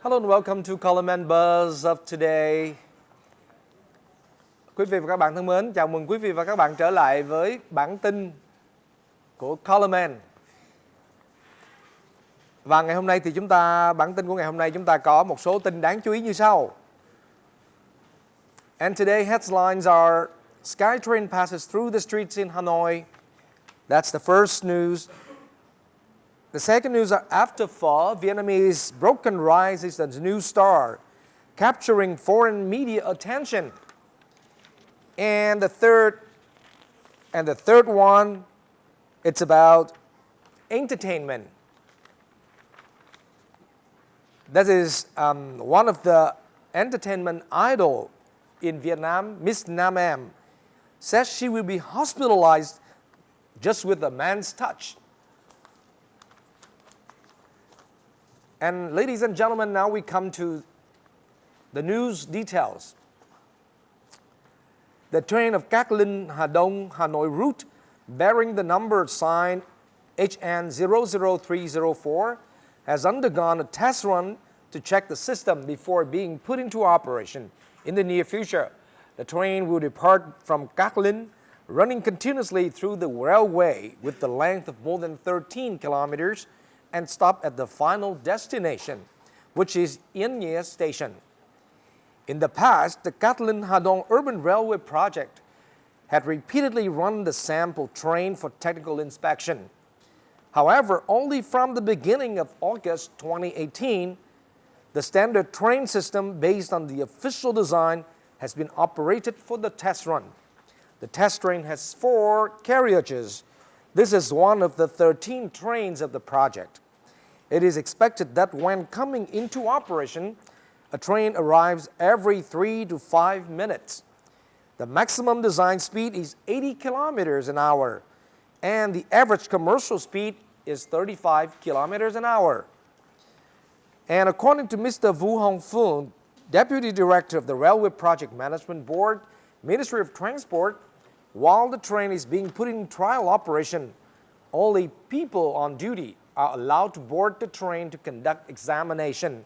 Hello and welcome to Coleman Buzz of Today. Quý vị và các bạn thân mến, chào mừng quý vị và các bạn trở lại với bản tin của Coleman. Và ngày hôm nay thì bản tin của ngày hôm nay chúng ta có một số tin đáng chú ý như sau. And today headlines are SkyTrain passes through the streets in Hanoi. That's the first news. The second news are after fall, Vietnamese broken rice is the new star, capturing foreign media attention. And the third one, it's about entertainment. That is one of the entertainment idol in Vietnam, Miss Nam Em, says she will be hospitalized just with a man's touch. And ladies and gentlemen, now we come to the news details. The train of Cát Linh Hà Đông Hanoi route bearing the number sign HN00304 has undergone a test run to check the system before being put into operation. In the near future, the train will depart from Cát Linh, running continuously through the railway with the length of more than 13 kilometers and stop at the final destination, which is Yên Nghĩa Station. In the past, the Cát Linh Hà Đông Urban Railway Project had repeatedly run the sample train for technical inspection. However, only from the beginning of August 2018, the standard train system based on the official design has been operated for the test run. The test train has 4 carriages. This is one of the 13 trains of the project. It is expected that when coming into operation, a train arrives every 3 to 5 minutes. The maximum design speed is 80 kilometers an hour, and the average commercial speed is 35 kilometers an hour. And according to Mr. Vu Hong Phuong, Deputy Director of the Railway Project Management Board, Ministry of Transport, while the train is being put in trial operation, only people on duty are allowed to board the train to conduct examination.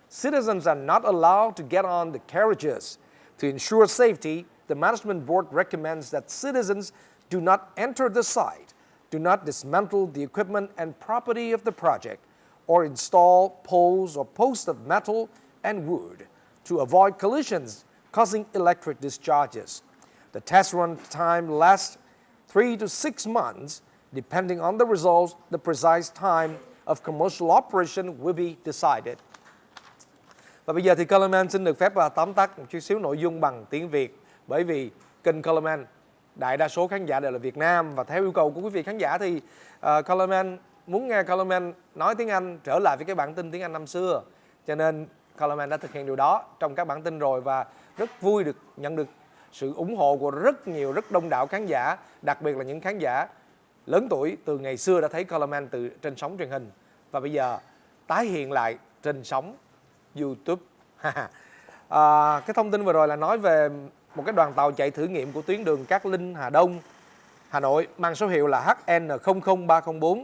Citizens are not allowed to get on the carriages. To ensure safety, the Management Board recommends that citizens do not enter the site, do not dismantle the equipment and property of the project, or install poles or posts of metal and wood to avoid collisions causing electric discharges. The test run time lasts 3 to 6 months. Depending on the results, the precise time of commercial operation will be decided. Và bây giờ thì Coleman xin được phép tóm tắt một chút xíu nội dung bằng tiếng Việt, bởi vì kênh Coleman đại đa số khán giả đều là Việt Nam, và theo yêu cầu của quý vị khán giả thì Coleman muốn nghe Coleman nói tiếng Anh trở lại với cái bản tin tiếng Anh năm xưa, cho nên Coleman đã thực hiện điều đó trong các bản tin rồi, và rất vui được nhận được sự ủng hộ của rất đông đảo khán giả, đặc biệt là những khán giả lớn tuổi từ ngày xưa đã thấy Coleman từ trên sóng truyền hình và bây giờ tái hiện lại trên sóng YouTube. Cái thông tin vừa rồi là nói về một cái đoàn tàu chạy thử nghiệm của tuyến đường Cát Linh Hà Đông Hà Nội mang số hiệu là HN00304.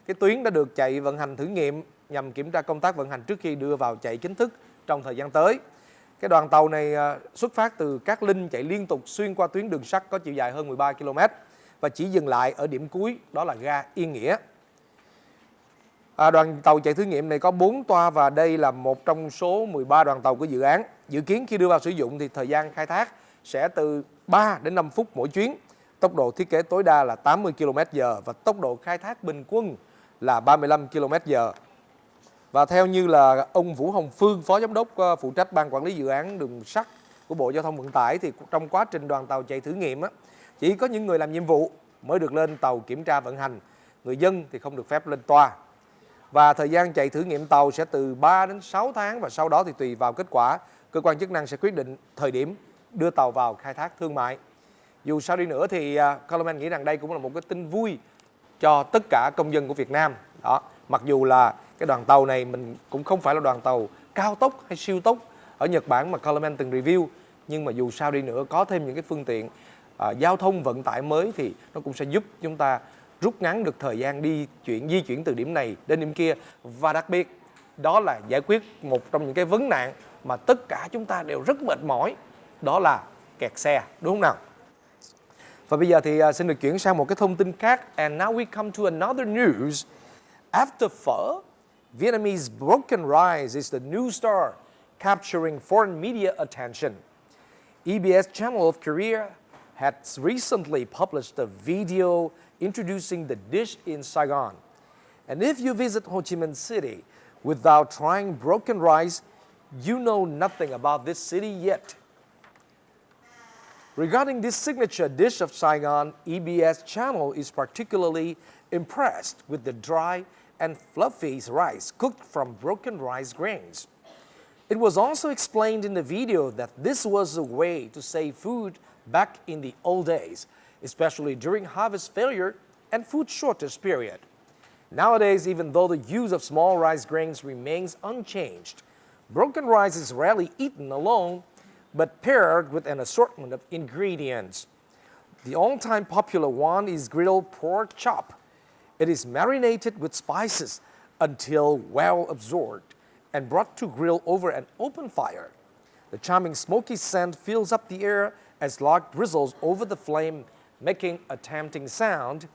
Cái tuyến đã được chạy vận hành thử nghiệm nhằm kiểm tra công tác vận hành trước khi đưa vào chạy chính thức trong thời gian tới. Cái đoàn tàu này xuất phát từ Cát Linh chạy liên tục xuyên qua tuyến đường sắt có chiều dài hơn 13 km và chỉ dừng lại ở điểm cuối, đó là ga Yên Nghĩa. Đoàn tàu chạy thử nghiệm này có 4 toa và đây là một trong số 13 đoàn tàu của dự án. Dự kiến khi đưa vào sử dụng thì thời gian khai thác sẽ từ 3 đến 5 phút mỗi chuyến. Tốc độ thiết kế tối đa là 80 km/h và tốc độ khai thác bình quân là 35 km/h. Và theo như là ông Vũ Hồng Phương, Phó Giám đốc phụ trách Ban Quản lý Dự án Đường sắt của Bộ Giao thông Vận tải, thì trong quá trình đoàn tàu chạy thử nghiệm chỉ có những người làm nhiệm vụ mới được lên tàu kiểm tra vận hành. Người dân thì không được phép lên toa. Và thời gian chạy thử nghiệm tàu sẽ từ 3 đến 6 tháng và sau đó thì tùy vào kết quả, cơ quan chức năng sẽ quyết định thời điểm đưa tàu vào khai thác thương mại. Dù sao đi nữa thì Coleman nghĩ rằng đây cũng là một cái tin vui cho tất cả công dân của Việt Nam. Đó, mặc dù là cái đoàn tàu này mình cũng không phải là đoàn tàu cao tốc hay siêu tốc ở Nhật Bản mà Coleman từng review, nhưng mà dù sao đi nữa có thêm những cái phương tiện giao thông vận tải mới thì nó cũng sẽ giúp chúng ta rút ngắn được thời gian di chuyển từ điểm này đến điểm kia. Và đặc biệt đó là giải quyết một trong những cái vấn nạn mà tất cả chúng ta đều rất mệt mỏi, đó là kẹt xe, đúng không nào? Và bây giờ thì xin được chuyển sang một cái thông tin khác. And now we come to another news. After phở, Vietnamese broken rice is the new star, capturing foreign media attention. EBS Channel of Korea has recently published a video introducing the dish in Saigon. And if you visit Ho Chi Minh City without trying broken rice, you know nothing about this city yet. Regarding this signature dish of Saigon, EBS Channel is particularly impressed with the dry and fluffy rice cooked from broken rice grains. It was also explained in the video that this was a way to save food back in the old days, especially during harvest failure and food shortage period. Nowadays, even though the use of small rice grains remains unchanged, broken rice is rarely eaten alone, but paired with an assortment of ingredients. The all-time popular one is grilled pork chop. It is marinated with spices until well absorbed and brought to grill over an open fire. The charming smoky scent fills up the air as log drizzles over the flame, making a tempting sound.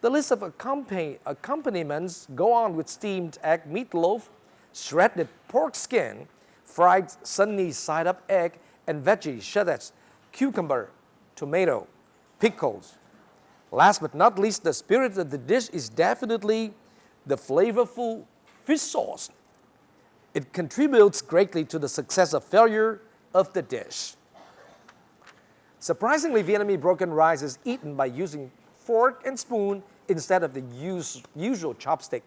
The list of accompaniments go on with steamed egg meatloaf, shredded pork skin, fried sunny-side-up egg, and veggies such as cucumber, tomato, pickles. Last but not least, the spirit of the dish is definitely the flavorful fish sauce. It contributes greatly to the success or failure of the dish. Surprisingly, Vietnamese broken rice is eaten by using fork and spoon instead of the usual chopstick.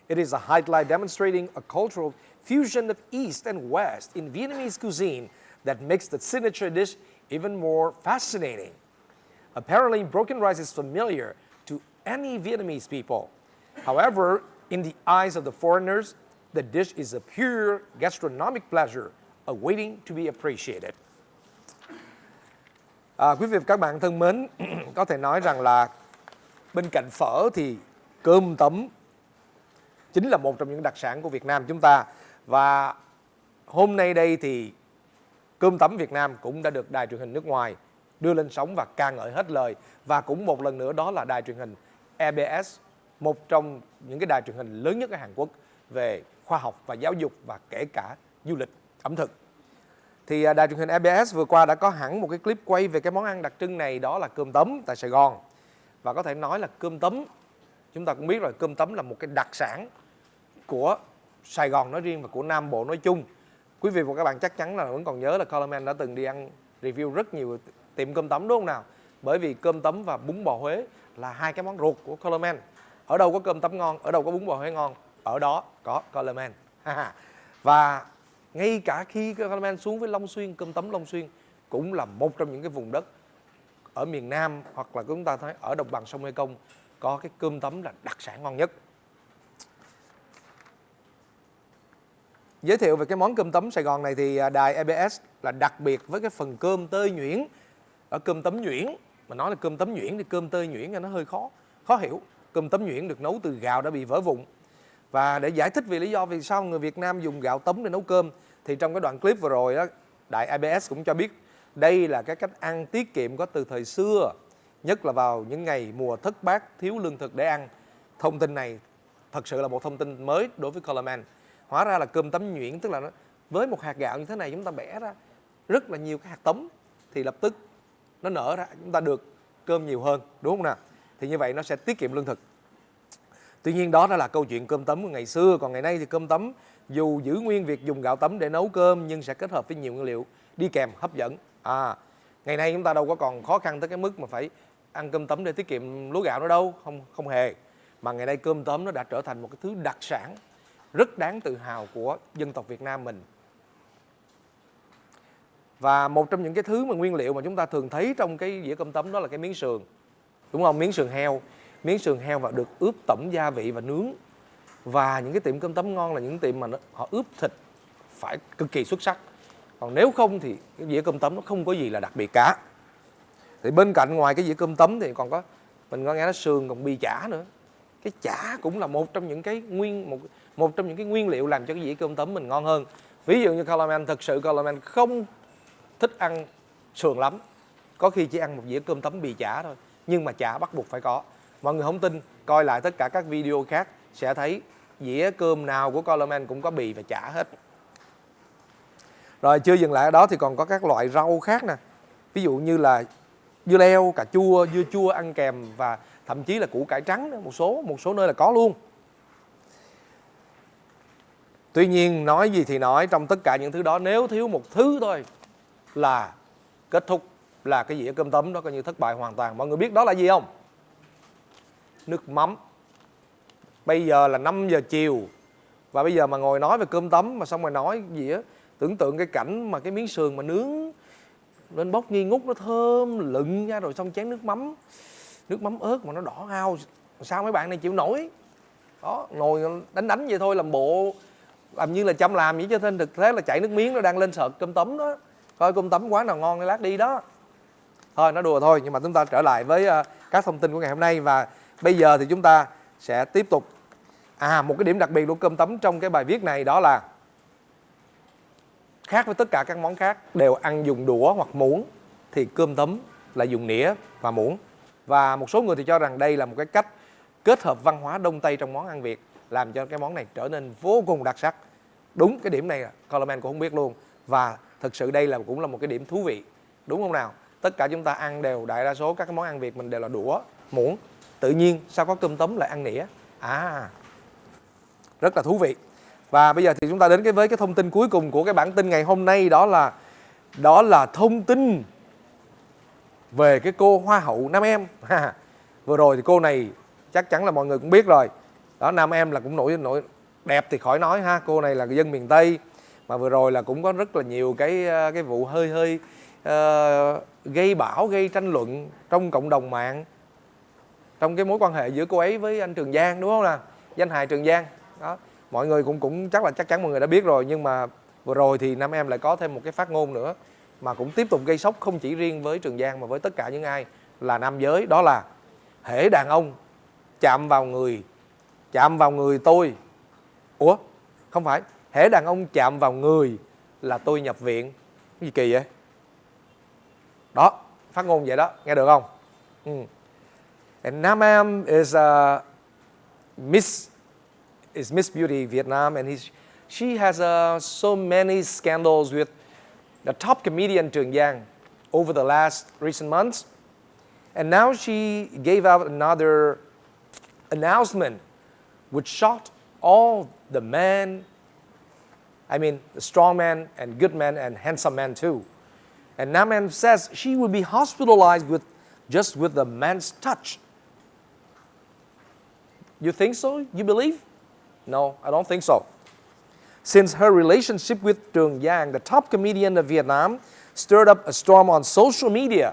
It is a highlight demonstrating a cultural fusion of East and West in Vietnamese cuisine that makes the signature dish even more fascinating. Apparently, broken rice is familiar to any Vietnamese people. However, in the eyes of the foreigners, the dish is a pure gastronomic pleasure awaiting to be appreciated. Quý vị và các bạn thân mến, có thể nói rằng là bên cạnh phở thì cơm tấm chính là một trong những đặc sản của Việt Nam chúng ta. Và hôm nay đây thì cơm tấm Việt Nam cũng đã được đài truyền hình nước ngoài đưa lên sóng và ca ngợi hết lời. Và cũng một lần nữa đó là đài truyền hình EBS, một trong những cái đài truyền hình lớn nhất ở Hàn Quốc về khoa học và giáo dục và kể cả du lịch, ẩm thực. Thì đài truyền hình EBS vừa qua đã có hẳn một cái clip quay về cái món ăn đặc trưng này, đó là cơm tấm tại Sài Gòn. Và có thể nói là cơm tấm, chúng ta cũng biết rồi, cơm tấm là một cái đặc sản của Sài Gòn nói riêng và của Nam Bộ nói chung. Quý vị và các bạn chắc chắn là vẫn còn nhớ là Coleman đã từng đi ăn review rất nhiều tiệm cơm tấm, đúng không nào? Bởi vì cơm tấm và bún bò Huế là hai cái món ruột của Coleman. Ở đâu có cơm tấm ngon, ở đâu có bún bò Huế ngon, ở đó có Coleman. Và ngay cả khi Coleman xuống với Long Xuyên, cơm tấm Long Xuyên cũng là một trong những cái vùng đất ở miền Nam hoặc là chúng ta thấy ở đồng bằng sông Mekong có cái cơm tấm là đặc sản ngon nhất. Giới thiệu về cái món cơm tấm Sài Gòn này thì đài EBS là đặc biệt với cái phần cơm tơi nhuyễn. Ở cơm tấm nhuyễn, mà nói là cơm tấm nhuyễn thì cơm tơi nhuyễn nó hơi khó hiểu. Cơm tấm nhuyễn được nấu từ gạo đã bị vỡ vụn. Và để giải thích vì lý do vì sao người Việt Nam dùng gạo tấm để nấu cơm thì trong cái đoạn clip vừa rồi đó, đài EBS cũng cho biết đây là cái cách ăn tiết kiệm có từ thời xưa, nhất là vào những ngày mùa thất bát thiếu lương thực để ăn. Thông tin này thật sự là một thông tin mới đối với Coleman. Hóa ra là cơm tấm nhuyễn, tức là với một hạt gạo như thế này chúng ta bẻ ra rất là nhiều cái hạt tấm thì lập tức nó nở ra, chúng ta được cơm nhiều hơn, đúng không nào? Thì như vậy nó sẽ tiết kiệm lương thực. Tuy nhiên đó là câu chuyện cơm tấm của ngày xưa. Còn ngày nay thì cơm tấm dù giữ nguyên việc dùng gạo tấm để nấu cơm nhưng sẽ kết hợp với nhiều nguyên liệu đi kèm hấp dẫn. Ngày nay chúng ta đâu có còn khó khăn tới cái mức mà phải ăn cơm tấm để tiết kiệm lúa gạo nữa đâu, không hề. Mà ngày nay cơm tấm nó đã trở thành một cái thứ đặc sản rất đáng tự hào của dân tộc Việt Nam mình. Và một trong những cái thứ mà nguyên liệu mà chúng ta thường thấy trong cái dĩa cơm tấm đó là cái miếng sườn, đúng không? Miếng sườn heo và được ướp tẩm gia vị và nướng. Và những cái tiệm cơm tấm ngon là những tiệm mà họ ướp thịt phải cực kỳ xuất sắc. Còn nếu không thì cái dĩa cơm tấm nó không có gì là đặc biệt cả. Thì bên cạnh ngoài cái dĩa cơm tấm thì còn có, mình có nghe nói sườn còn bì chả nữa. cái chả cũng là một trong những cái một trong những cái nguyên liệu làm cho cái dĩa cơm tấm mình ngon hơn. Ví dụ như Coleman, thực sự Coleman không thích ăn sườn lắm, có khi chỉ ăn một dĩa cơm tấm bì chả thôi, nhưng mà chả bắt buộc phải có. Mọi người không tin, coi lại tất cả các video khác sẽ thấy dĩa cơm nào của Coleman cũng có bì và chả hết. Rồi chưa dừng lại ở đó thì còn có các loại rau khác nè, ví dụ như là dưa leo, cà chua, dưa chua ăn kèm, và thậm chí là củ cải trắng nữa, một số nơi là có luôn. Tuy nhiên nói gì thì nói, trong tất cả những thứ đó nếu thiếu một thứ thôi là kết thúc, là cái dĩa cơm tấm đó coi như thất bại hoàn toàn. Mọi người biết đó là gì không? Nước mắm. Bây giờ là 5 giờ chiều và bây giờ mà ngồi nói về cơm tấm mà xong rồi nói gì á, tưởng tượng cái cảnh mà cái miếng sườn mà nướng lên bốc nghi ngút, nó thơm lựng ra, rồi xong chén nước mắm ớt mà nó đỏ ao, sao mấy bạn này chịu nổi. Đó, ngồi đánh vậy thôi, làm bộ làm như là chăm làm vậy, chứ trên thực tế là chảy nước miếng, nó đang lên sợt cơm tấm đó. Coi cơm tấm quán nào ngon thì lát đi đó. Thôi nói đùa thôi, nhưng mà chúng ta trở lại với các thông tin của ngày hôm nay. Và bây giờ thì chúng ta sẽ tiếp tục. Một cái điểm đặc biệt của cơm tấm trong cái bài viết này đó là khác với tất cả các món khác đều ăn dùng đũa hoặc muỗng, thì cơm tấm là dùng nĩa và muỗng. Và một số người thì cho rằng đây là một cái cách kết hợp văn hóa Đông Tây trong món ăn Việt, làm cho cái món này trở nên vô cùng đặc sắc. Đúng, cái điểm này Coleman cũng không biết luôn. Và thực sự đây cũng là một cái điểm thú vị, đúng không nào? Tất cả chúng ta ăn đều, đại đa số các cái món ăn Việt mình đều là đũa, muỗng. Tự nhiên sao có cơm tấm lại ăn nĩa? Rất là thú vị. Và bây giờ thì chúng ta đến với cái thông tin cuối cùng của cái bản tin ngày hôm nay, đó là thông tin về cái cô Hoa hậu Nam Em. Vừa rồi thì cô này chắc chắn là mọi người cũng biết rồi. Đó, Nam Em là cũng nổi đẹp thì khỏi nói ha. Cô này là dân miền Tây, mà vừa rồi là cũng có rất là nhiều cái vụ hơi gây bão, gây tranh luận trong cộng đồng mạng, trong cái mối quan hệ giữa cô ấy với anh Trường Giang, đúng không nào? Danh hài Trường Giang. Đó, mọi người cũng chắc chắn mọi người đã biết rồi, nhưng mà vừa rồi thì Nam Em lại có thêm một cái phát ngôn nữa mà cũng tiếp tục gây sốc, không chỉ riêng với Trường Giang mà với tất cả những ai là nam giới. Đó là hễ đàn ông chạm vào người tôi, không phải, hễ đàn ông chạm vào người là tôi nhập viện. Cái gì kỳ vậy? Đó, phát ngôn vậy đó, nghe được không? And Nam Em is Miss Beauty Vietnam, and she has so many scandals with the top comedian Trường Giang over the last recent months. And now she gave out another announcement which shocked all the men, the strong men and good men and handsome men too. And Nam Em says she will be hospitalized with the man's touch. You think so? You believe? No, I don't think so. Since her relationship with Trường Giang, the top comedian of Vietnam, stirred up a storm on social media,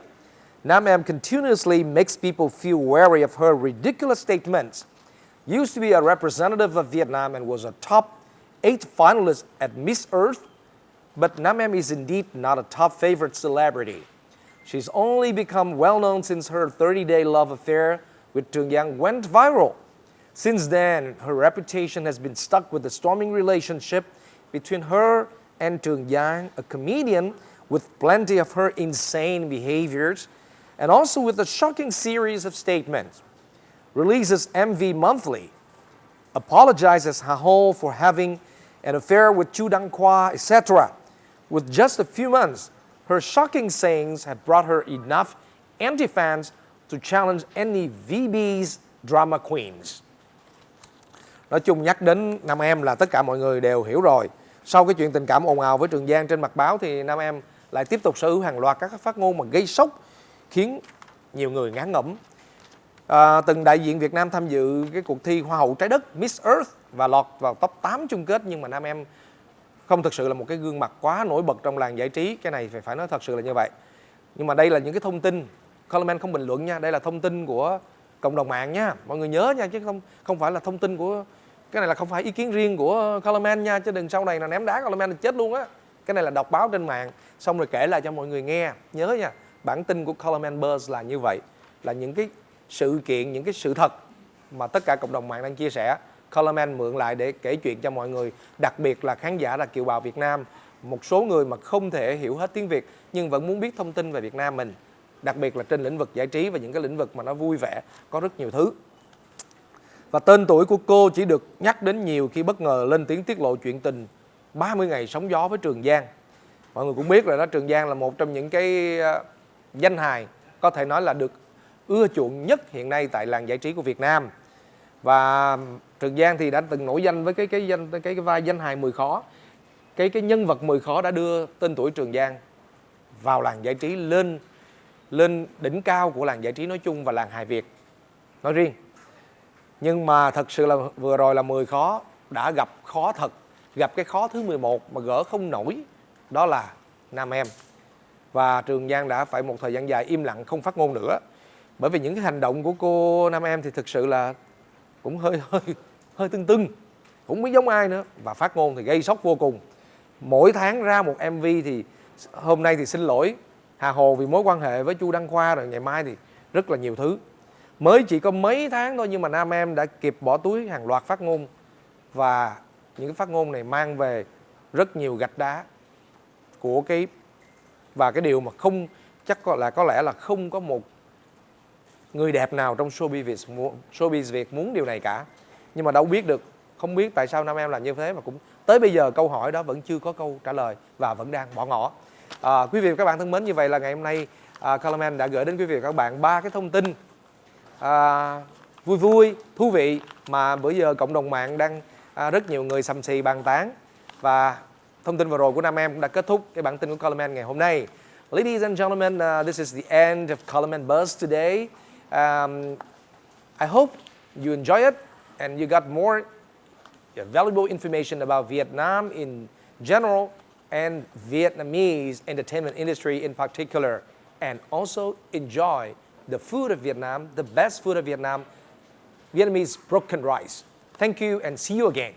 Nam Em continuously makes people feel wary of her ridiculous statements. Used to be a representative of Vietnam and was a top 8 finalist at Miss Earth, but Nam Em is indeed not a top favorite celebrity. She's only become well-known since her 30-day love affair with Trường Giang went viral. Since then, her reputation has been stuck with the storming relationship between her and Trường Giang, a comedian with plenty of her insane behaviors, and also with a shocking series of statements. Releases MV monthly, apologizes Hà Hô for having an affair with Chu Đăng Khoa, etc. With just a few months, her shocking sayings have brought her enough anti-fans to challenge any VB's drama queens. Nói chung nhắc đến Nam Em là tất cả mọi người đều hiểu rồi. Sau cái chuyện tình cảm ồn ào với Trường Giang trên mặt báo thì Nam Em lại tiếp tục sở hữu hàng loạt các phát ngôn mà gây sốc, khiến nhiều người ngán ngẩm. Từng đại diện Việt Nam tham dự cái cuộc thi Hoa hậu Trái đất Miss Earth và lọt vào top 8 chung kết, nhưng mà Nam Em không thực sự là một cái gương mặt quá nổi bật trong làng giải trí. Cái này phải nói thật sự là như vậy. Nhưng mà đây là những cái thông tin, Coleman không bình luận nha, đây là thông tin của cộng đồng mạng nha, mọi người nhớ nha, chứ không phải là thông tin của, cái này là không phải ý kiến riêng của Coleman nha, chứ đừng sau này là ném đá Coleman thì chết luôn á. Cái này là đọc báo trên mạng xong rồi kể lại cho mọi người nghe, nhớ nha. Bản tin của Coleman Buzz là như vậy, là những cái sự kiện, những cái sự thật mà tất cả cộng đồng mạng đang chia sẻ, Colorman mượn lại để kể chuyện cho mọi người, đặc biệt là khán giả là kiều bào Việt Nam, một số người mà không thể hiểu hết tiếng Việt nhưng vẫn muốn biết thông tin về Việt Nam mình, đặc biệt là trên lĩnh vực giải trí và những cái lĩnh vực mà nó vui vẻ, có rất nhiều thứ. Và tên tuổi của cô chỉ được nhắc đến nhiều khi bất ngờ lên tiếng tiết lộ chuyện tình 30 ngày sóng gió với Trường Giang. Mọi người cũng biết rồi đó, Trường Giang là một trong những cái danh hài có thể nói là được ưa chuộng nhất hiện nay tại làng giải trí của Việt Nam. Và Trường Giang thì đã từng nổi danh với cái vai danh hài 10 khó. Cái nhân vật 10 khó đã đưa tên tuổi Trường Giang vào làng giải trí lên đỉnh cao của làng giải trí nói chung và làng hài Việt nói riêng. Nhưng mà thật sự là vừa rồi là 10 khó đã gặp khó thật, gặp cái khó thứ 11 mà gỡ không nổi, đó là Nam Em. Và Trường Giang đã phải một thời gian dài im lặng không phát ngôn nữa. Bởi vì những cái hành động của cô Nam Em thì thực sự là cũng hơi tưng, cũng biết giống ai nữa. Và phát ngôn thì gây sốc vô cùng. Mỗi tháng ra một MV thì hôm nay thì xin lỗi Hà Hồ vì mối quan hệ với Chu Đăng Khoa, rồi ngày mai thì rất là nhiều thứ. Mới chỉ có mấy tháng thôi nhưng mà Nam Em đã kịp bỏ túi hàng loạt phát ngôn. Và những cái phát ngôn này mang về rất nhiều gạch đá của và cái điều mà không chắc có lẽ là không có một người đẹp nào trong showbiz Việt muốn điều này cả. Nhưng mà đâu biết được, không biết tại sao Nam Em làm như thế, mà cũng tới bây giờ câu hỏi đó vẫn chưa có câu trả lời và vẫn đang bỏ ngỏ. Quý vị và các bạn thân mến, như vậy là ngày hôm nay Colorman đã gửi đến quý vị và các bạn 3 cái thông tin vui, thú vị mà bữa giờ cộng đồng mạng đang rất nhiều người xầm xì bàn tán. Và thông tin vừa rồi của Nam Em cũng đã kết thúc cái bản tin của Colorman ngày hôm nay. Ladies and gentlemen, this is the end of Colorman Buzz today. I hope you enjoy it and you got more valuable information about Vietnam in general and Vietnamese entertainment industry in particular, and also enjoy the food of Vietnam, the best food of Vietnam, Vietnamese broken rice. Thank you and see you again.